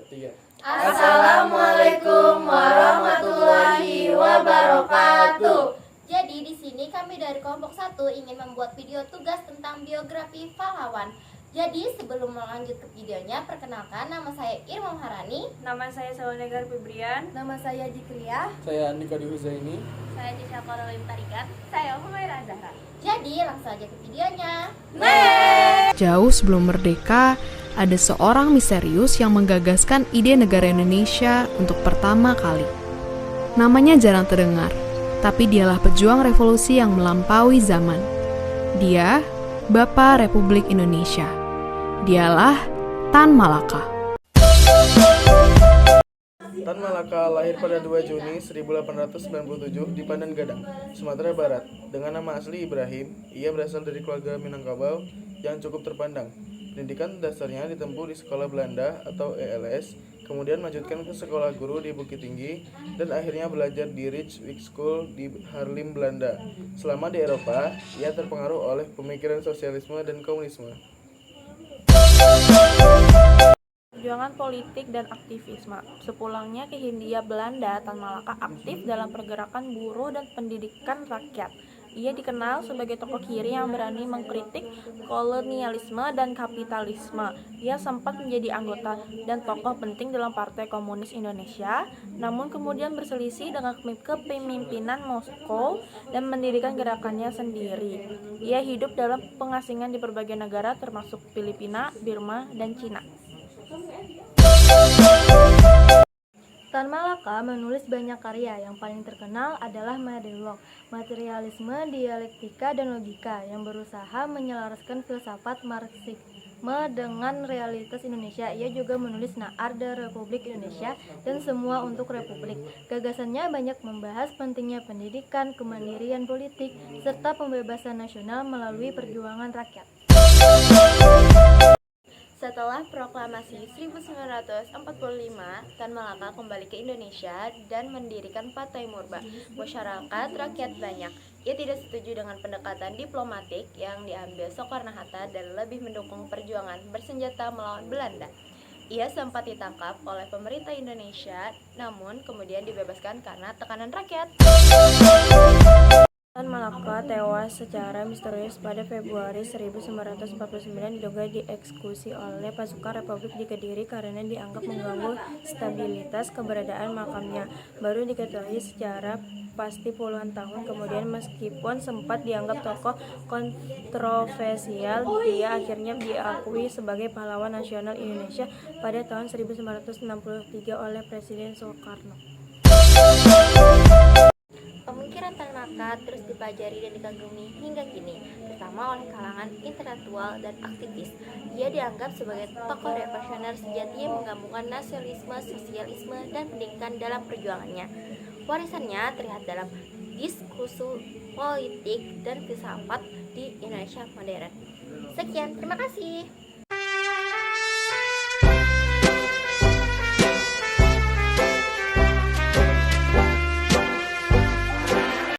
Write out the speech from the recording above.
3. Assalamualaikum warahmatullahi wabarakatuh. Jadi di sini kami dari kelompok 1 ingin membuat video tugas tentang biografi pahlawan. Jadi sebelum melanjut ke videonya, perkenalkan nama saya Irma Harani. Nama saya Salwanegar Febrian. Nama saya Jikriah. Saya Andika Huzaini. Saya Jisha Korolim Tarikan. Saya Humaira Zahra. Jadi langsung aja ke videonya. Jauh sebelum merdeka, ada seorang misterius yang menggagaskan ide negara Indonesia untuk pertama kali. Namanya jarang terdengar, tapi dialah pejuang revolusi yang melampaui zaman. Dia, Bapak Republik Indonesia. Dialah Tan Malaka. Tan Malaka lahir pada 2 Juni 1897 di Pandan Gadang, Sumatera Barat. Dengan nama asli Ibrahim, ia berasal dari keluarga Minangkabau yang cukup terpandang. Pendidikan dasarnya ditempuh di sekolah Belanda atau ELS, kemudian melanjutkan ke sekolah guru di Bukit Tinggi, dan akhirnya belajar di Rijswijk School di Haarlem, Belanda. Selama di Eropa, ia terpengaruh oleh pemikiran sosialisme dan komunisme. Perjuangan politik dan aktivisme. Sepulangnya ke Hindia Belanda, Tan Malaka aktif dalam pergerakan buruh dan pendidikan rakyat. Ia dikenal sebagai tokoh kiri yang berani mengkritik kolonialisme dan kapitalisme. Ia sempat menjadi anggota dan tokoh penting dalam Partai Komunis Indonesia, namun kemudian berselisih dengan kepemimpinan Moskow dan mendirikan gerakannya sendiri. Ia hidup dalam pengasingan di berbagai negara termasuk Filipina, Burma, dan Cina. Tan Malaka menulis banyak karya, yang paling terkenal adalah Monolog, Materialisme, Dialektika, dan Logika, yang berusaha menyelaraskan filsafat Marxisme dengan realitas Indonesia. Ia juga menulis Naar de Republik Indonesia dan Semua untuk Republik. Gagasannya banyak membahas pentingnya pendidikan, kemandirian politik, serta pembebasan nasional melalui perjuangan rakyat. Setelah proklamasi 1945, Tan Malaka kembali ke Indonesia dan mendirikan Partai Murba, Masyarakat Rakyat Banyak. Ia tidak setuju dengan pendekatan diplomatik yang diambil Soekarno-Hatta dan lebih mendukung perjuangan bersenjata melawan Belanda. Ia sempat ditangkap oleh pemerintah Indonesia, namun kemudian dibebaskan karena tekanan rakyat. Tan Malaka tewas secara misterius pada Februari 1949, diduga dieksekusi oleh pasukan Republik di Kediri karena dianggap mengganggu stabilitas keberadaan makamnya. Baru diketahui secara pasti puluhan tahun kemudian, meskipun sempat dianggap tokoh kontroversial, dia akhirnya diakui sebagai pahlawan nasional Indonesia pada tahun 1963 oleh Presiden Soekarno. Pemikiran Tan Malaka terus dipelajari dan dikagumi hingga kini, terutama oleh kalangan intelektual dan aktivis. Ia dianggap sebagai tokoh revolusioner sejati yang menggabungkan nasionalisme, sosialisme, dan pendidikan dalam perjuangannya. Warisannya terlihat dalam diskursus politik dan filsafat di Indonesia modern. Sekian, terima kasih.